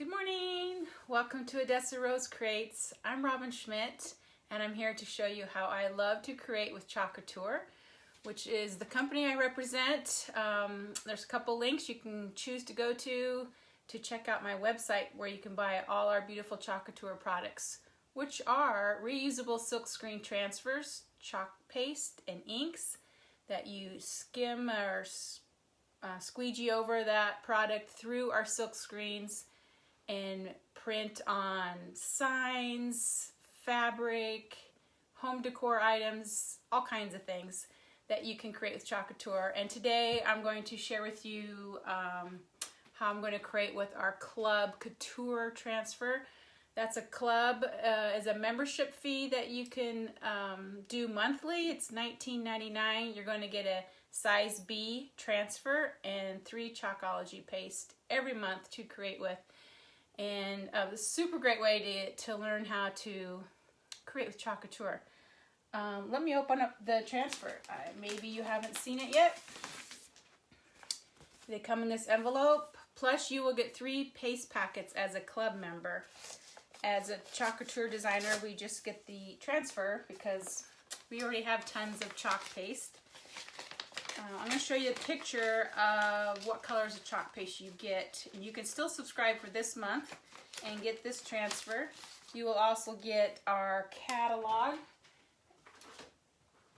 Good morning. Welcome to Odessa Rose Creates. I'm Robin Schmidt, and I'm here to show you how I love to create with Couture, which is the company I represent. There's a couple links you can choose to go to check out my website where you can buy all our beautiful Couture products, which are reusable silkscreen transfers, chalk paste, and inks that you skim or squeegee over that product through our silk screens and print on signs, fabric, home decor items, all kinds of things that you can create with Couture. And today I'm going to share with you how I'm going to create with our club Couture transfer. That's a club, is a membership fee that you can do monthly. It's $19.99. You're going to get a size B transfer and 3 Chalkology paste every month to create with. And a super great way to learn how to create with Couture. Let me open up the transfer. Maybe you haven't seen it yet. They come in this envelope, plus you will get 3 paste packets as a club member. As a Couture designer, we just get the transfer because we already have tons of chalk paste. I'm going to show you a picture of what colors of chalk paste you get. You can still subscribe for this month and get this transfer. You will also get our catalog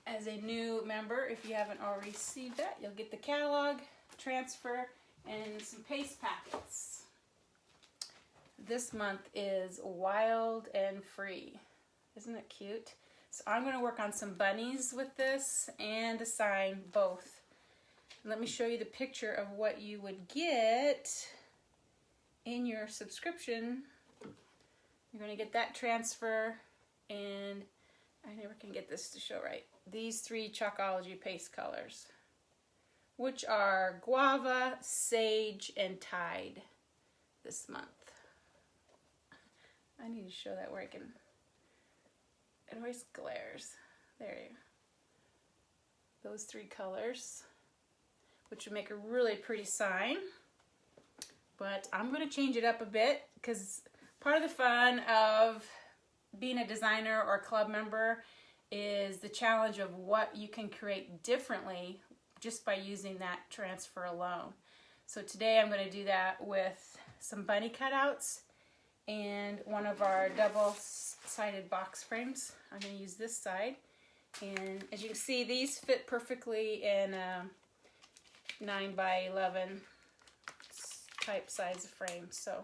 as a new member. If you haven't already received that, you'll get the catalog, transfer, and some paste packets. This month is Wild and Free. Isn't it cute? So I'm going to work on some bunnies with this and a sign, both. Let me show you the picture of what you would get in your subscription. You're going to get that transfer, and I never can get this to show right. These 3 Chalkology paste colors, which are Guava, Sage, and Tide this month. I need to show that where I can. It always glares. There you go. Those 3 colors, which would make a really pretty sign. But I'm going to change it up a bit because part of the fun of being a designer or club member is the challenge of what you can create differently just by using that transfer alone. So today I'm going to do that with some bunny cutouts and one of our double-sided box frames. I'm going to use this side, and as you can see, these fit perfectly in a 9x11 type size frame. So,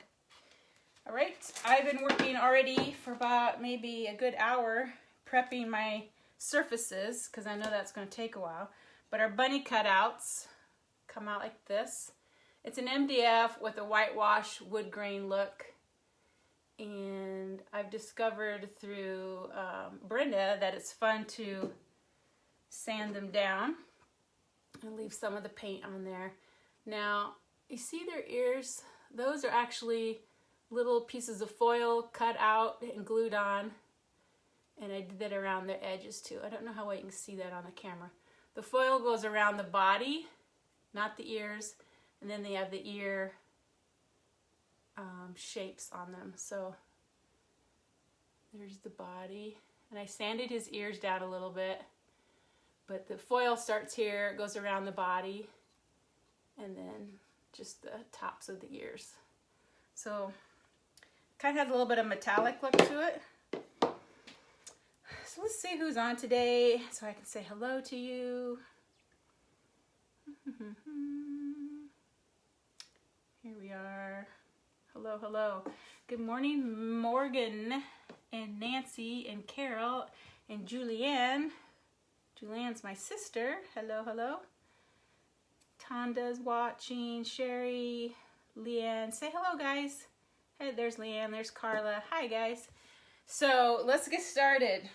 all right, I've been working already for about maybe a good hour prepping my surfaces because I know that's going to take a while. But our bunny cutouts come out like this. It's an MDF with a whitewash wood grain look. And I've discovered through Brenda that it's fun to sand them down and leave some of the paint on there. Now, you see their ears? Those are actually little pieces of foil cut out and glued on. And I did that around their edges too. I don't know how well you can see that on the camera. The foil goes around the body, not the ears. And then they have the ear shapes on them. So there's the body, and I sanded his ears down a little bit, but the foil starts here, goes around the body, and then just the tops of the ears. So kind of has a little bit of metallic look to it. So let's see who's on today so I can say hello to you. Here we are. Hello, hello. Good morning, Morgan and Nancy and Carol and Julianne. Julianne's my sister. Hello, hello. Tonda's watching. Sherry, Leanne. Say hello, guys. Hey, there's Leanne. There's Carla. Hi, guys. So let's get started.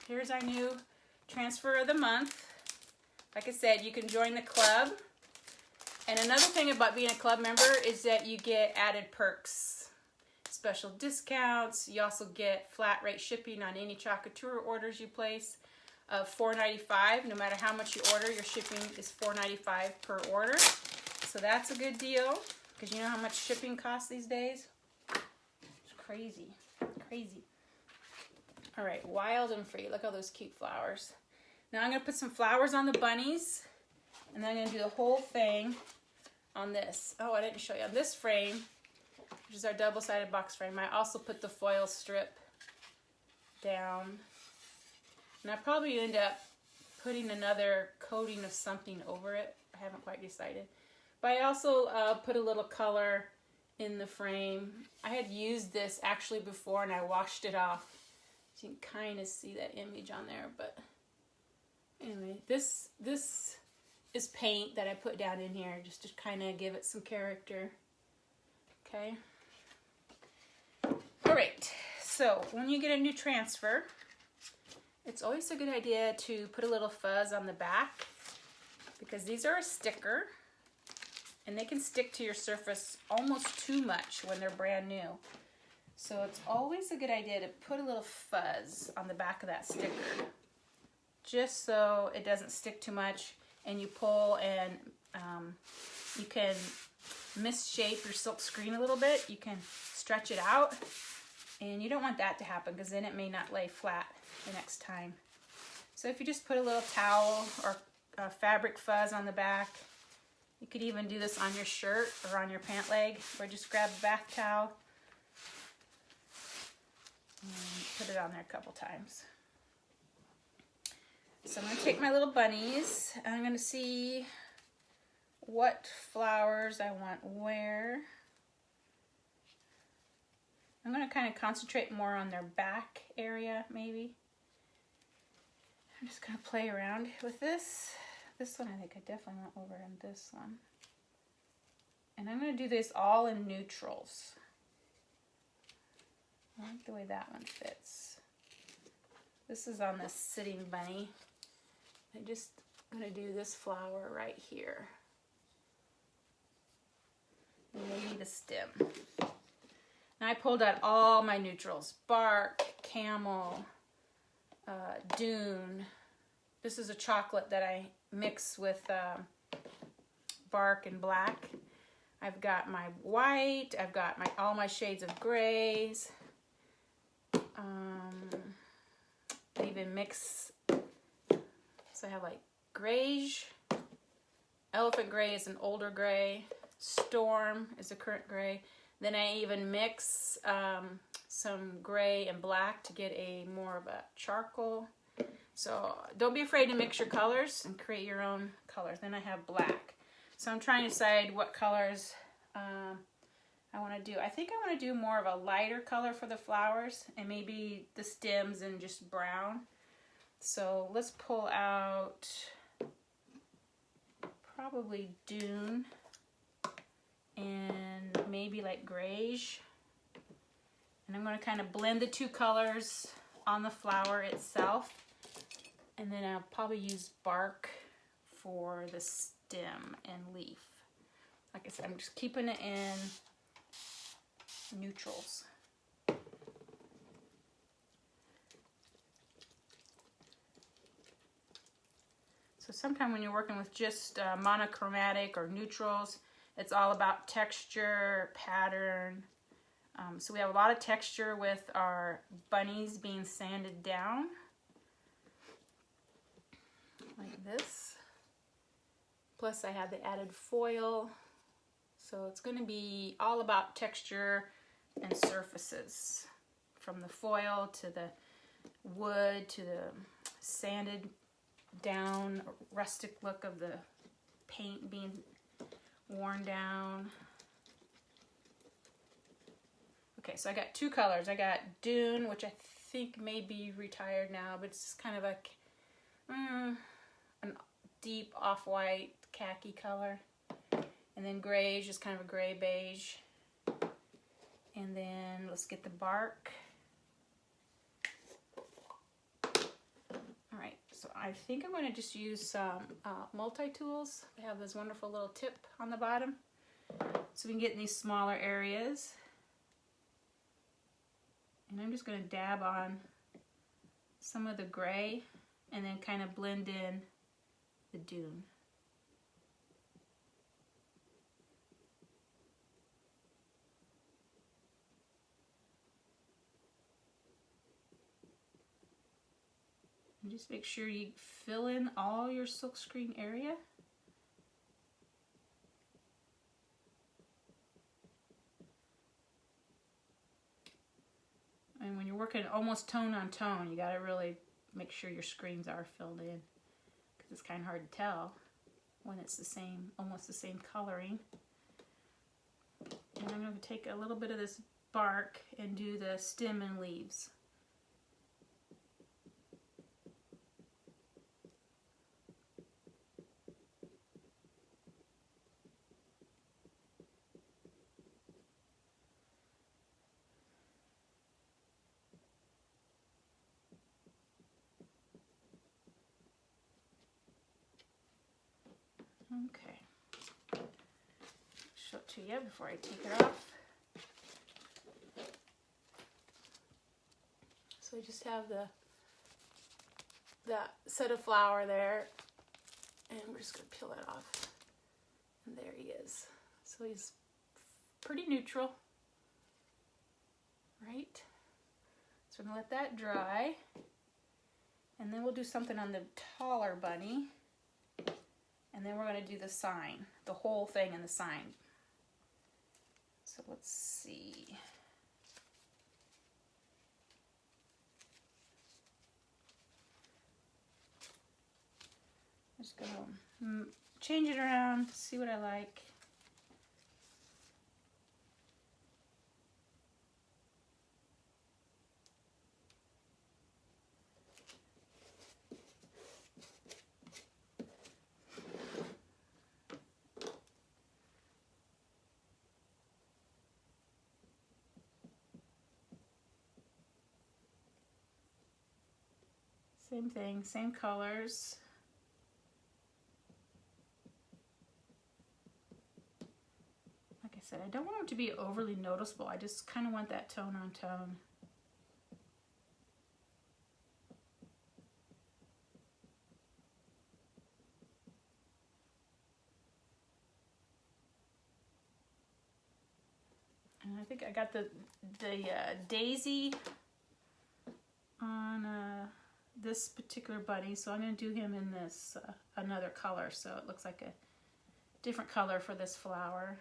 Here's our new transfer of the month. Like I said, you can join the club. And another thing about being a club member is that you get added perks, special discounts. You also get flat rate shipping on any Couture orders you place of $4.95. No matter how much you order, your shipping is $4.95 per order. So that's a good deal. because you know how much shipping costs these days? It's crazy, crazy. All right, wild and free. Look at all those cute flowers. Now I'm gonna put some flowers on the bunnies, and then I'm gonna do the whole thing on this. Oh, I didn't show you. On this frame, which is our double-sided box frame, I also put the foil strip down. And I probably end up putting another coating of something over it. I haven't quite decided. But I also put a little color in the frame. I had used this actually before and I washed it off. So you can kind of see that image on there. But anyway, this is paint that I put down in here just to kind of give it some character. Okay. All right. So when you get a new transfer, it's always a good idea to put a little fuzz on the back because these are a sticker and they can stick to your surface almost too much when they're brand new. So it's always a good idea to put a little fuzz on the back of that sticker just so it doesn't stick too much and you pull and you can misshape your silk screen a little bit. You can stretch it out and you don't want that to happen because then it may not lay flat the next time. So if you just put a little towel or a fabric fuzz on the back, you could even do this on your shirt or on your pant leg, or just grab a bath towel and put it on there a couple times. So I'm going to take my little bunnies and I'm going to see what flowers I want where. I'm going to kind of concentrate more on their back area, maybe. I'm just going to play around with this. This one I think I definitely want over in this one. And I'm going to do this all in neutrals. I like the way that one fits. This is on the sitting bunny. I'm just going to do this flower right here. And maybe the stem. Now I pulled out all my neutrals. Bark, camel, dune. This is a chocolate that I mix with bark and black. I've got my white. I've got all my shades of grays. I even mix. So I have like greige. Elephant gray is an older gray. Storm is a current gray. Then I even mix some gray and black to get a more of a charcoal. So don't be afraid to mix your colors and create your own colors. Then I have black. So I'm trying to decide what colors I want to do. I think I want to do more of a lighter color for the flowers and maybe the stems in just brown. So let's pull out probably dune and maybe like greige. And I'm going to kind of blend the two colors on the flower itself. And then I'll probably use bark for the stem and leaf. Like I said, I'm just keeping it in neutrals. So sometimes when you're working with just monochromatic or neutrals, it's all about texture, pattern. So we have a lot of texture with our bunnies being sanded down. Like this. Plus I have the added foil. So it's going to be all about texture and surfaces. From the foil to the wood to the sanded down rustic look of the paint being worn down. Okay, so I got two colors. I got dune, which I think may be retired now, but it's kind of like an deep off-white khaki color. And then greige is kind of a gray beige. And then let's get the bark. All right, so I think I'm going to just use some multi-tools. They have this wonderful little tip on the bottom. So we can get in these smaller areas. And I'm just going to dab on some of the gray and then kind of blend in the dune. And just make sure you fill in all your silkscreen area. And when you're working almost tone on tone, you gotta really make sure your screens are filled in, because it's kind of hard to tell when it's the same, almost the same coloring. And I'm going to take a little bit of this bark and do the stem and leaves. Okay. Show it to you before I take it off. So I just have that set of flower there, and we're just going to peel that off. And there he is. So he's pretty neutral, right? So I'm going to let that dry, and then we'll do something on the taller bunny, and then we're going to do the sign, the whole thing in the sign. So let's see. I'm just going to change it around, see what I like. Same thing, same colors. Like I said, I don't want them to be overly noticeable. I just kind of want that tone on tone. And I think I got the daisy on this particular bunny, so I'm going to do him in this another color, so it looks like a different color for this flower.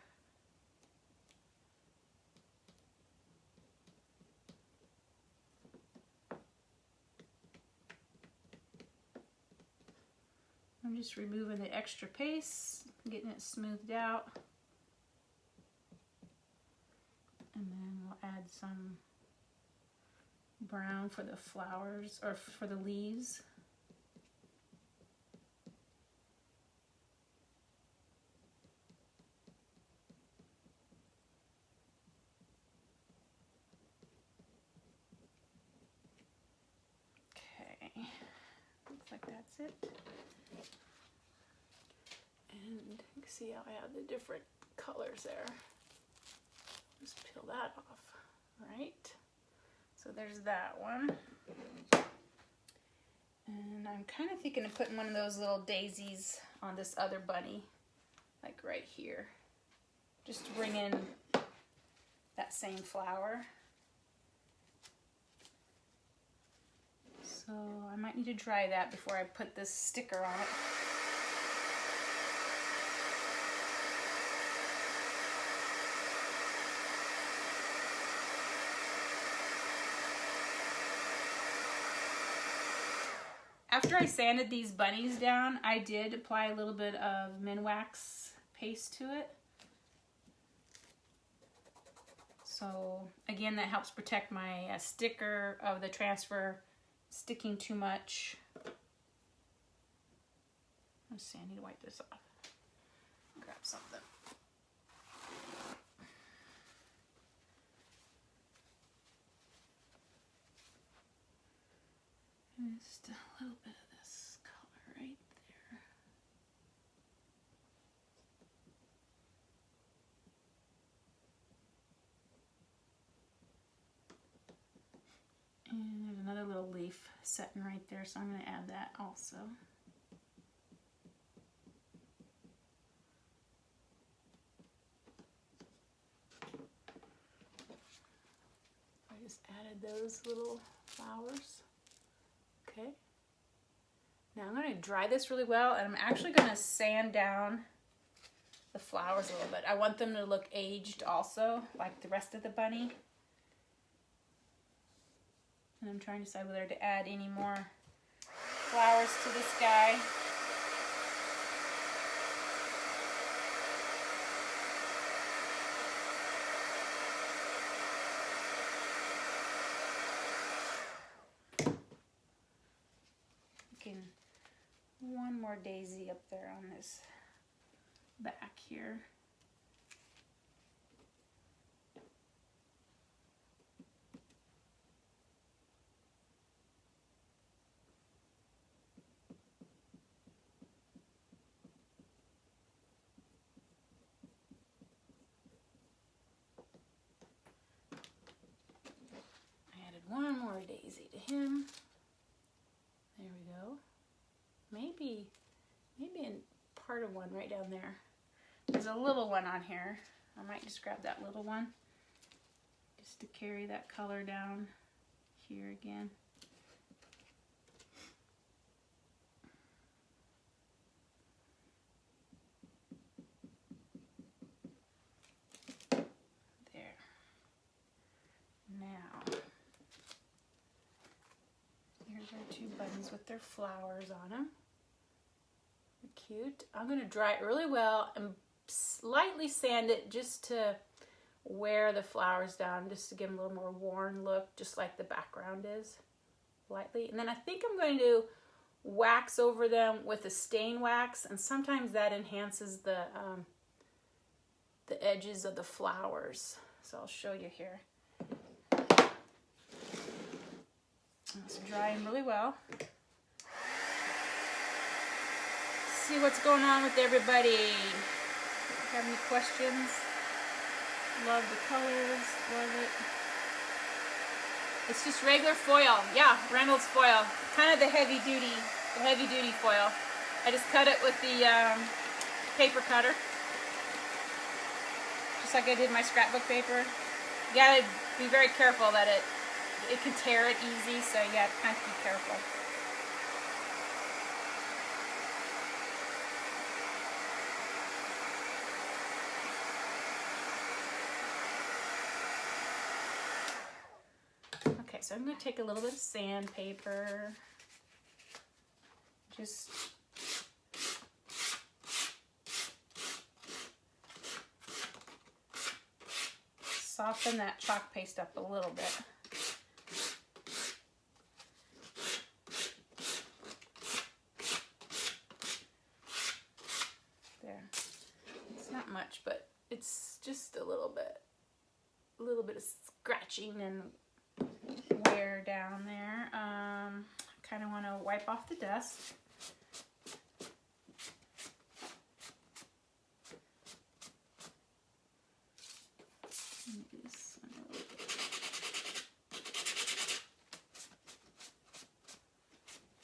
I'm just removing the extra paste, getting it smoothed out, and then we'll add some brown for the flowers, or for the leaves. Okay, looks like that's it. And you can see how I have the different colors there. Just peel that off, right? So there's that one. And I'm kind of thinking of putting one of those little daisies on this other bunny, like right here, just to bring in that same flower. So I might need to dry that before I put this sticker on it. After I sanded these bunnies down, I did apply a little bit of Minwax paste to it. So again, that helps protect my sticker of the transfer sticking too much. Let's see, I need to wipe this off. Grab something. Just a little bit of this color right there. And there's another little leaf setting right there, so I'm going to add that also. I just added those little flowers. Okay. Now I'm going to dry this really well, and I'm actually going to sand down the flowers a little bit. I want them to look aged also, like the rest of the bunny. And I'm trying to decide whether to add any more flowers to this guy. One more daisy up there on this back here. I added one more daisy to him. There we go. Maybe in part of one right down there. There's a little one on here. I might just grab that little one just to carry that color down here again. There. Now, here's our two bunnies with their flowers on them. They're cute. I'm going to dry it really well and slightly sand it just to wear the flowers down, just to give them a little more worn look, just like the background is, lightly. And then I think I'm going to wax over them with a stain wax, and sometimes that enhances the edges of the flowers. So I'll show you here. Let's dry them really well. See what's going on with everybody. Have any questions? Love the colors, love it. It's just regular foil. Yeah, Reynolds foil. Kind of the heavy duty foil. I just cut it with the paper cutter. Just like I did my scrapbook paper. You gotta be very careful that it can tear it easy, so you gotta kind of be careful. Okay, so I'm going to take a little bit of sandpaper, just soften that chalk paste up a little bit. There. It's not much, but it's just a little bit of scratching and wear down there. Kind of want to wipe off the dust.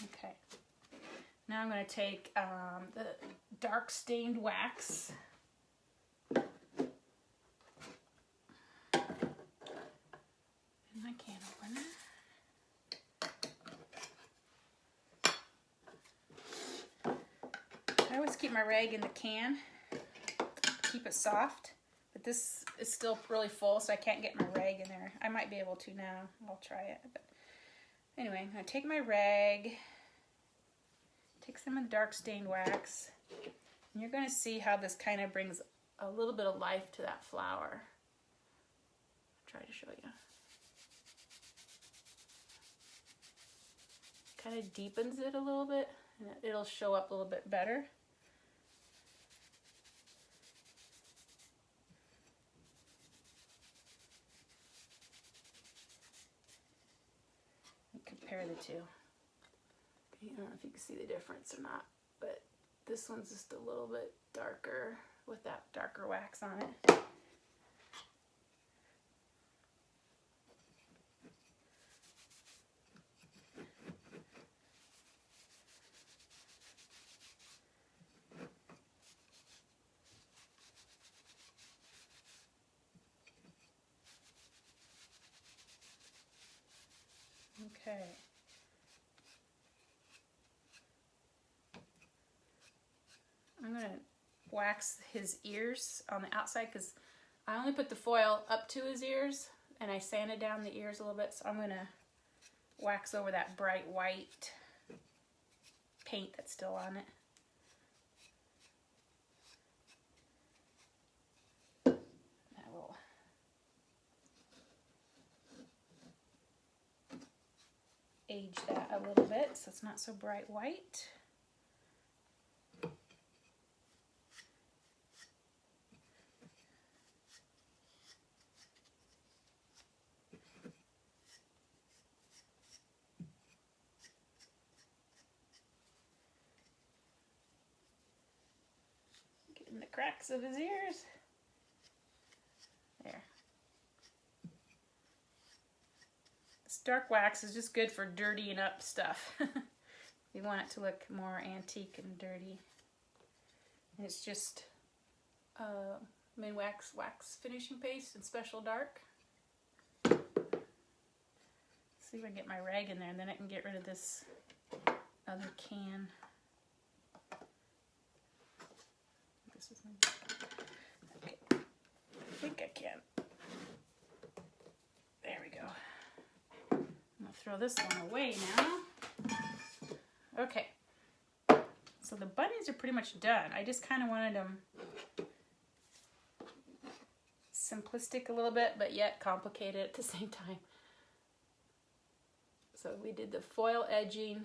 Okay. Now I'm going to take the dark stained wax. I can't open it. I always keep my rag in the can, keep it soft, but this is still really full, so I can't get my rag in there. I might be able to now. I'll try it. But anyway, I'm going to take my rag, take some of the dark stained wax, and you're going to see how this kind of brings a little bit of life to that flower. I'll try to show you. Kind of deepens it a little bit, and it'll show up a little bit better. Compare the two. I don't know if you can see the difference or not, but this one's just a little bit darker with that darker wax on it. Okay. wax his ears on the outside because I only put the foil up to his ears and I sanded down the ears a little bit, so I'm gonna wax over that bright white paint that's still on it. That will age that a little bit so it's not so bright white. Getting the cracks of his ears. There. This dark wax is just good for dirtying up stuff. You want it to look more antique and dirty. And it's just Minwax wax finishing paste in Special Dark. See if I can get my rag in there, and then I can get rid of this other can. This is okay. I think I can. There we go. I'm gonna throw this one away now. Okay. So the bunnies are pretty much done. I just kind of wanted them simplistic a little bit, but yet complicated at the same time. So we did the foil edging,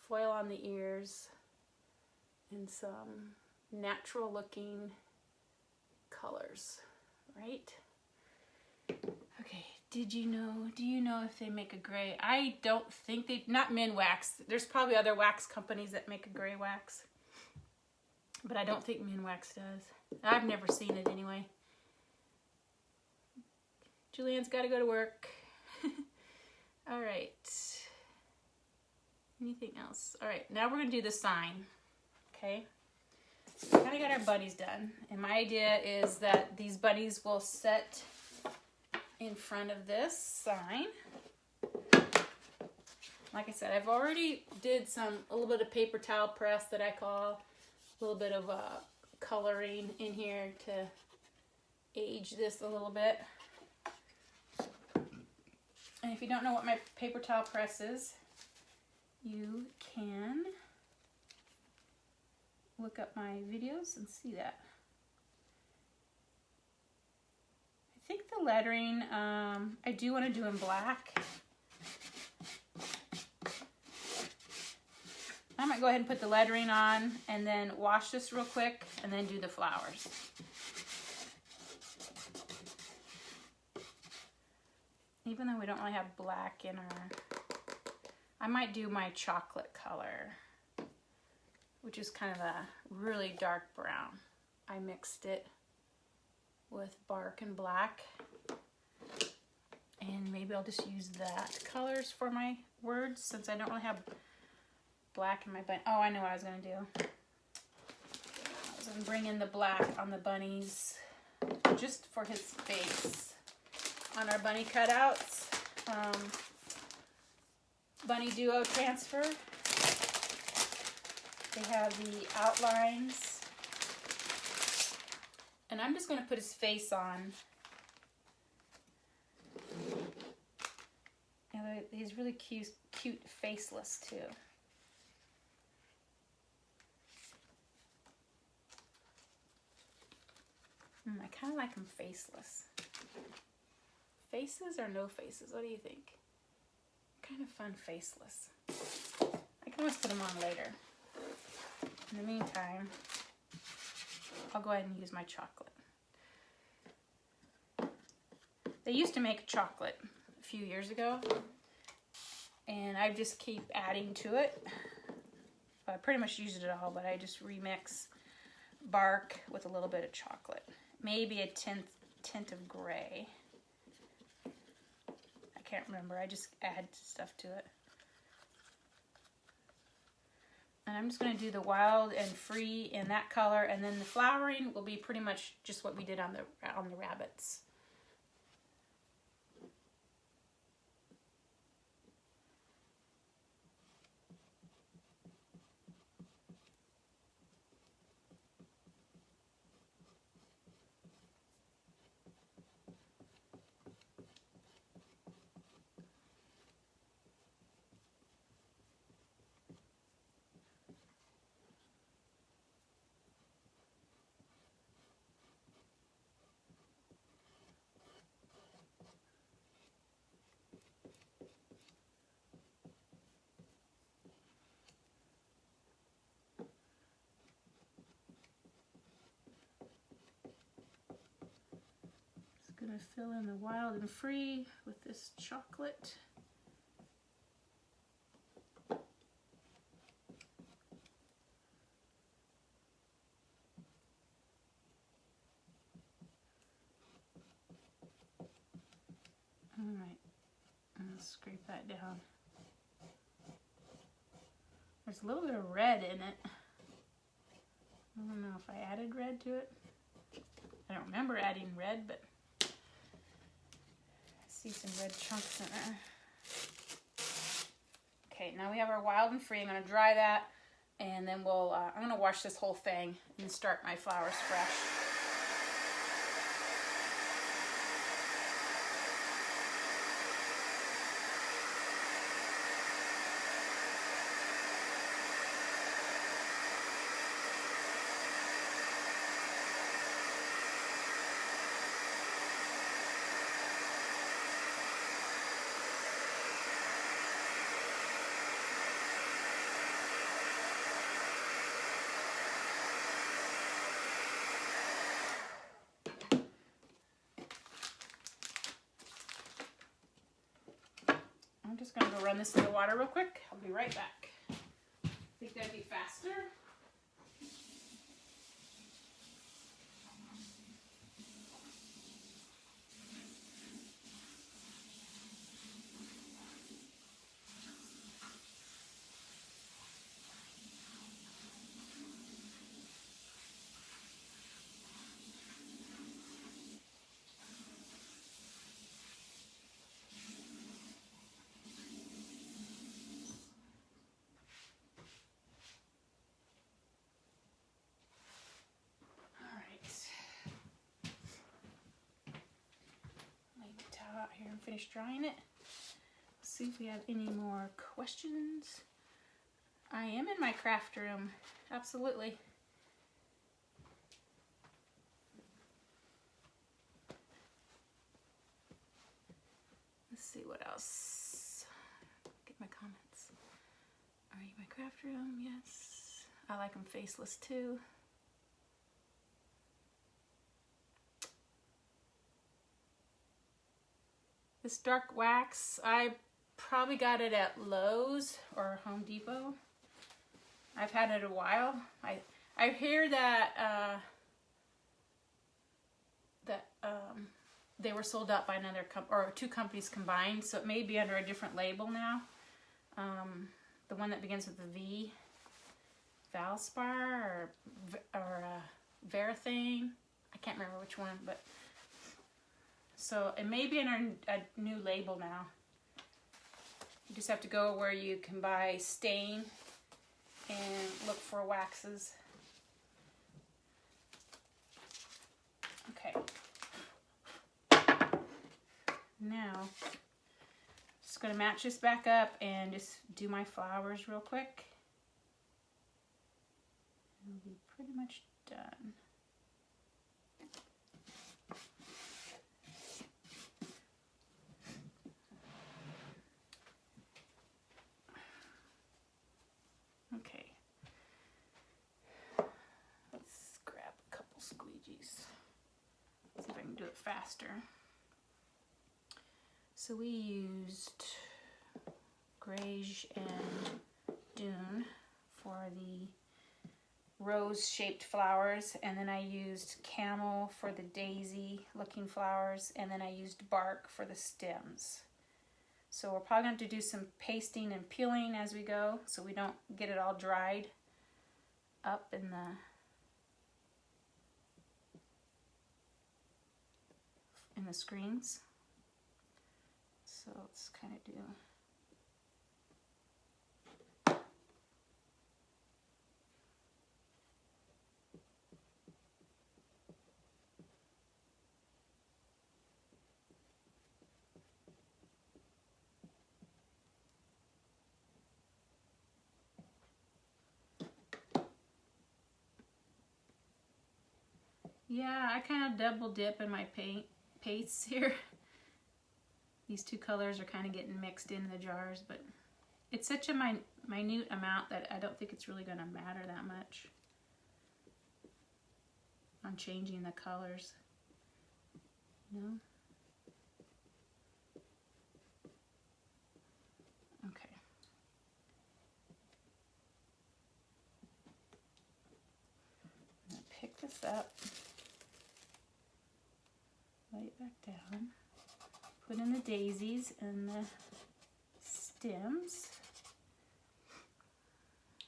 foil on the ears, and some natural looking colors, right? Okay, do you know if they make a gray? I don't think they, not Minwax. There's probably other wax companies that make a gray wax, but I don't think Minwax does. I've never seen it anyway. Julianne's got to go to work. All right. Anything else? All right, now we're going to do the sign, okay? So we kind of got our bunnies done, and my idea is that these bunnies will sit in front of this sign. Like I said, I've already did a little bit of paper towel press that I call, a little bit of coloring in here to age this a little bit. And if you don't know what my paper towel press is, you can look up my videos and see that. I think the lettering, I do want to do in black. I might go ahead and put the lettering on and then wash this real quick and then do the flowers. Even though we don't really have black in our, I might do my chocolate color, which is kind of a really dark brown. I mixed it with bark and black, and maybe I'll just use that colors for my words since I don't really have black in my bunny. Oh, I know what I was gonna do. I was gonna bring in the black on the bunnies just for his face. On our bunny cutouts, Bunny Duo Transfer, they have the outlines, and I'm just going to put his face on. And he's really cute faceless too. I kind of like him faceless. Faces or no faces? What do you think? Kind of fun faceless. I can always put them on later. In the meantime, I'll go ahead and use my chocolate. They used to make chocolate a few years ago, and I just keep adding to it. I pretty much used it all, but I just remix bark with a little bit of chocolate. Maybe a tint of gray. I can't remember. I just add stuff to it. And I'm just going to do the wild and free in that color, and then the flowering will be pretty much just what we did on the rabbits. going to fill in the Wild and Free with this chocolate. Alright, I'm going to scrape that down. There's a little bit of red in it. I don't know if I added red to it. I don't remember adding red, but I see some red chunks in there. Okay, now we have our Wild and Free. I'm going to dry that, and then we'll, I'm going to wash this whole thing and start my flowers fresh. I'm just going to go run this in the water real quick. I'll be right back. I think that'd be faster. Out here and finish drying it. Let's see if we have any more questions. I am in my craft room, absolutely. Let's see what else. Get my comments. Are you in my craft room? Yes. I like them faceless too. This dark wax, I probably got it at Lowe's or Home Depot. I've had it a while. I hear that they were sold out by another or two companies combined, so it may be under a different label now. The one that begins with the V, Valspar or Verathane. I can't remember which one, but. So it may be in a new label now. You just have to go where you can buy stain and look for waxes. Okay. Now, just going to match this back up and just do my flowers real quick. We'll be pretty much done. Okay, let's grab a couple squeegees. See if I can do it faster. So we used Greige and Dune for the rose-shaped flowers, and then I used Camel for the daisy-looking flowers, and then I used Bark for the stems. So we're probably going to have to do some pasting and peeling as we go so we don't get it all dried up in the screens. So let's kind of do yeah, I kind of double dip in my pastes here. These two colors are kind of getting mixed in the jars, but it's such a minute amount that I don't think it's really going to matter that much on changing the colors. No? this up, lay it back down, put in the daisies and the stems.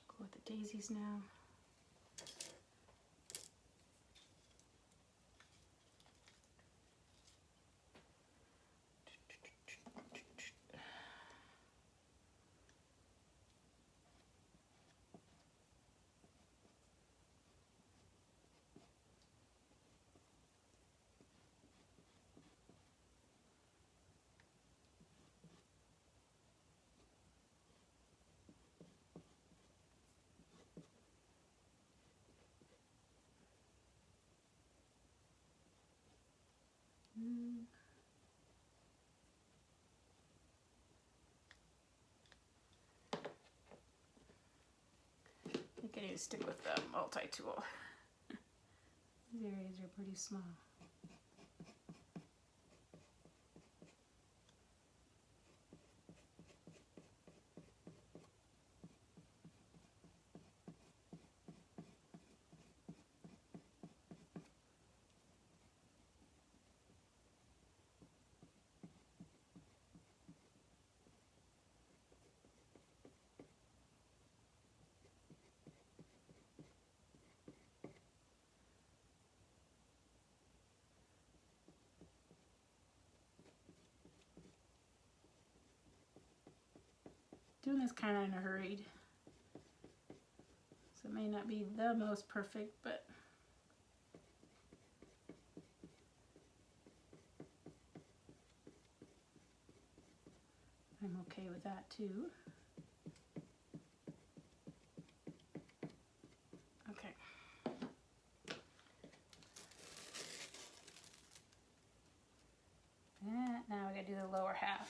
Go with the daisies now. I think I need to stick with the multi-tool. These areas are pretty small. Doing this kind of in a hurry, so it may not be the most perfect, but I'm okay with that too. Okay. And now we gotta do the lower half.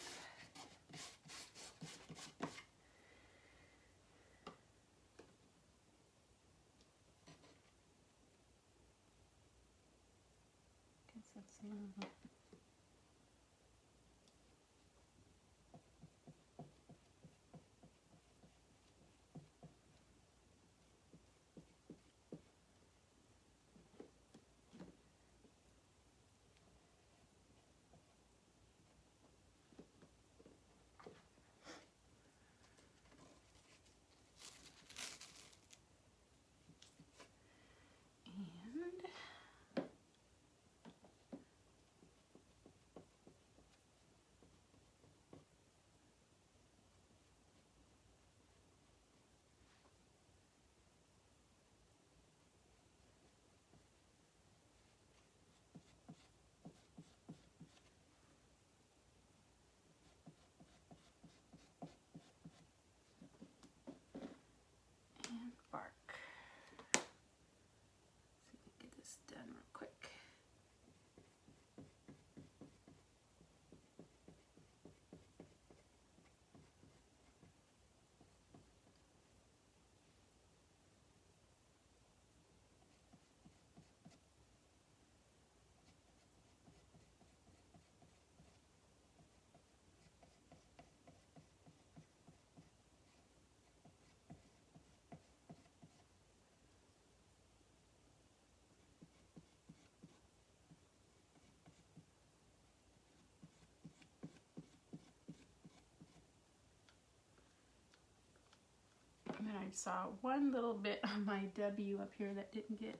And I saw one little bit on my W up here that didn't get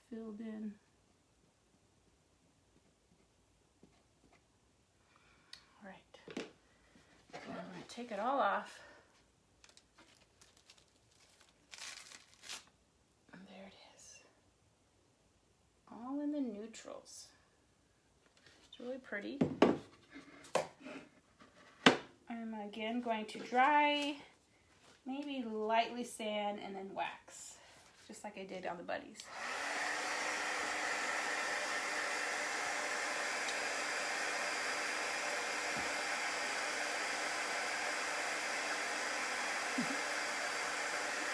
filled in. All right, so I'm going to take it all off. And there it is. All in the neutrals. It's really pretty. I'm again going to dry, maybe lightly sand and then wax, just like I did on the buddies.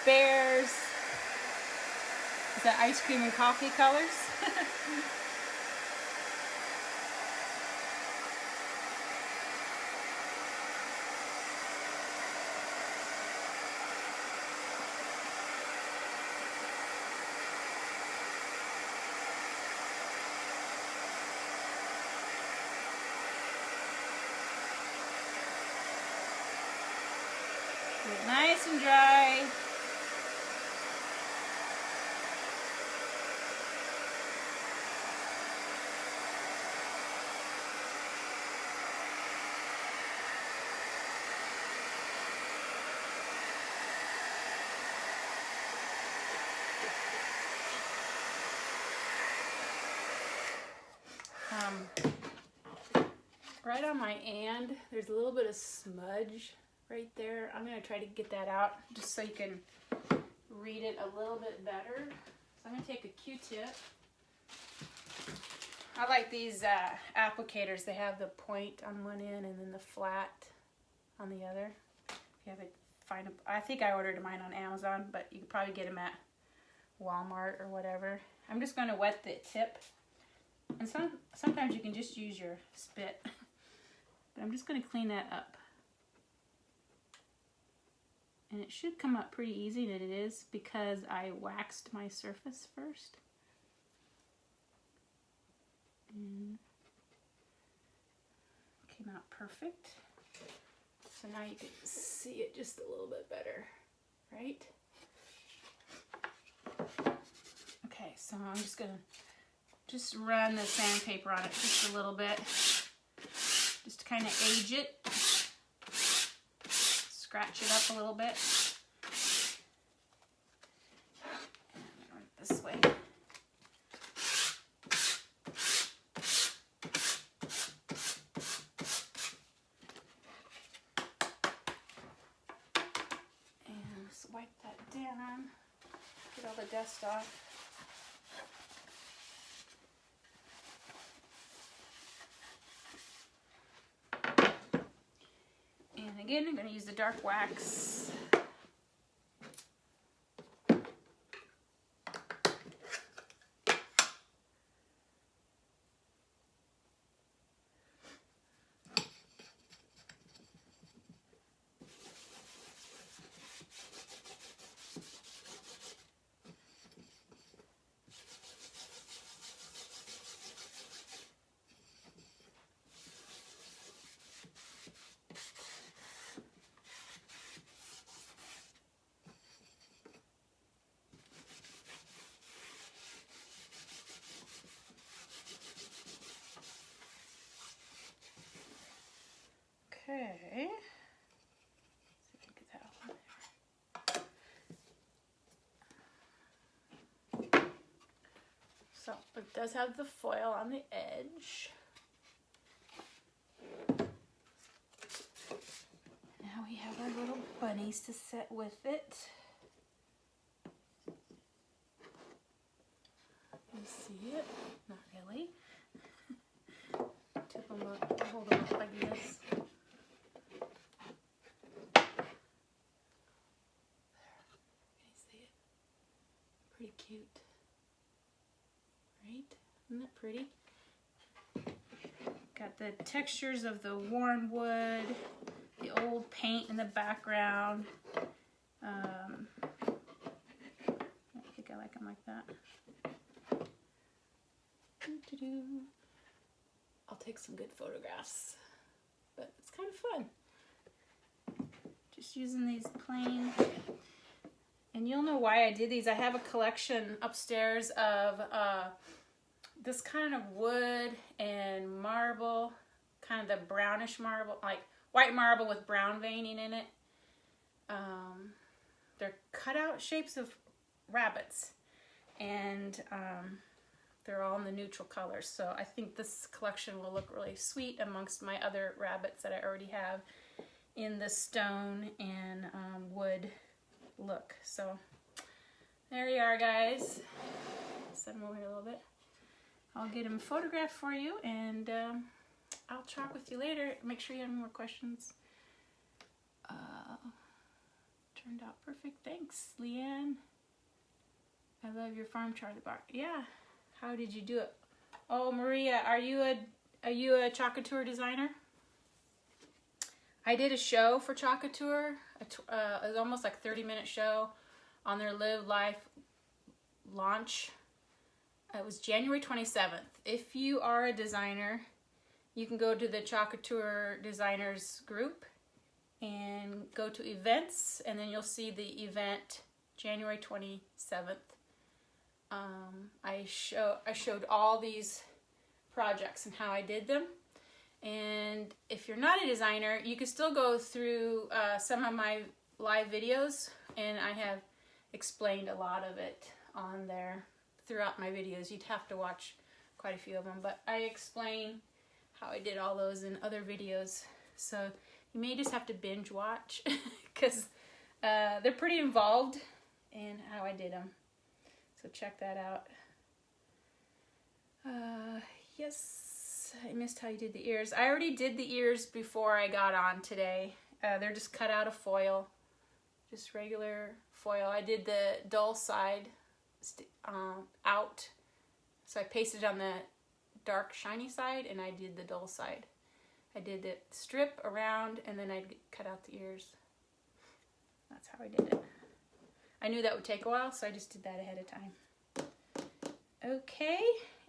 Bears. Is that ice cream and coffee colors? Get it nice and dry. Right on my and, there's a little bit of smudge right there. I'm going to try to get that out just so you can read it a little bit better. So I'm going to take a Q-tip. I like these applicators. They have the point on one end and then the flat on the other. If you have it, I think I ordered mine on Amazon, but you can probably get them at Walmart or whatever. I'm just going to wet the tip. And sometimes you can just use your spit. But I'm just going to clean that up. And it should come up pretty easy, and it is because I waxed my surface first. And it came out perfect. So now you can see it just a little bit better, right? Okay, so I'm just going to run the sandpaper on it just a little bit. Just to kind of age it, scratch it up a little bit. And run it this way. And just wipe that down, get all the dust off. Again, I'm going to use the dark wax. Okay. See if I can get that on there. So it does have the foil on the edge. Now we have our little bunnies to set with it. You see it? Not really. Tip them up, hold them up like this. Pretty cute, right? Isn't that pretty? Got the textures of the worn wood, the old paint in the background. I think I like them like that. I'll take some good photographs, but it's kind of fun. Just using these plain. And you'll know why I did these. I have a collection upstairs of this kind of wood and marble, kind of the brownish marble, like white marble with brown veining in it. They're cutout shapes of rabbits, and they're all in the neutral colors. So I think this collection will look really sweet amongst my other rabbits that I already have in the stone and wood look. So there you are, guys. Set them over here a little bit. I'll get them photographed for you, and I'll talk with you later. Make sure you have more questions. Turned out perfect. Thanks, Leanne. I love your farm, Charlie Bar. Yeah. How did you do it? Oh, Maria, are you a Couture designer? I did a show for Couture. It was almost like a 30-minute show on their Live Life launch. It was January 27th. If you are a designer, you can go to the Couture designers group and go to events, and then you'll see the event January 27th. I showed all these projects and how I did them. And if you're not a designer, you can still go through some of my live videos, and I have explained a lot of it on there throughout my videos. You'd have to watch quite a few of them, but I explain how I did all those in other videos. So you may just have to binge watch because they're pretty involved in how I did them. So check that out. Yes, I missed how you did the ears. I already did the ears before I got on today. They're just cut out of foil, just regular foil. I did the dull side out, so I pasted on the dark shiny side, and I did the dull side. I did the strip around, and then I cut out the ears. That's how I did it. I knew that would take a while, so I just did that ahead of time. Okay,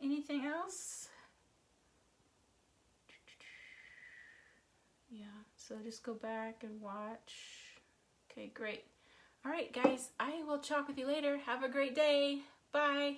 anything else? Yeah, so just go back and watch. Okay, great. All right, guys, I will talk with you later. Have a great day. Bye.